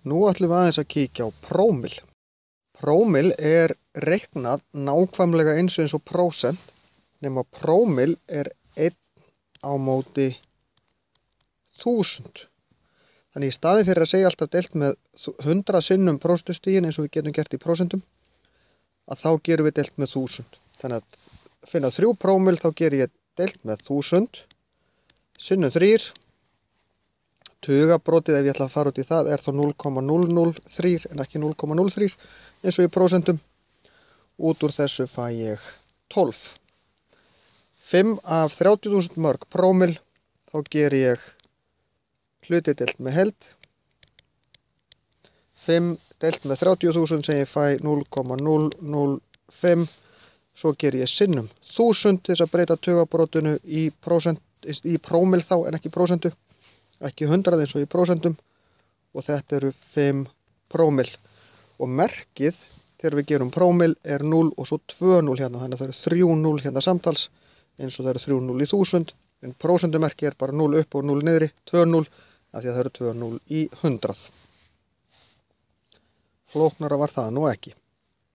Nú ætlum við aðeins að kíkja á prómil. Prómil er reiknað nákvæmlega eins og prósent, nema prómil er 1 á móti 1000. Þannig í staðinn fyrir að segja alltaf deilt með 100 sinnum prósentustigin eins og við getum gert í prósentum, að þá gerum við deilt með 1000. Þannig að finna 3 prómil þá ger ég deilt með 1000 sinnum 3. Tugabrotið, ef ég ætla að fara út í það, er þá 0,003 en ekki 0,03 eins og í prósentum. Út úr þessu fæ ég 12. 5 af 30.000 mörg prómil, þá ger ég hluti deilt með heild. 5 deilt með 30.000 sem ég fæ 0,005. Svo ger ég sinnum 1000 til þess að breyta tugabrotinu í prómil þá en ekki prósentu. Ekki 100 eins og í prósentum, og þetta eru 5 prómil. Og merkið þegar við gerum prómil er 0 og svo 2 0 hérna, þannig að það eru 3 0 hérna samtals eins og það eru 3 0 í 1000, en prósentumerkið er bara 0 upp og 0 niðri, 2 0 af því að það eru 2 0 í 100. Flóknara var það nú ekki.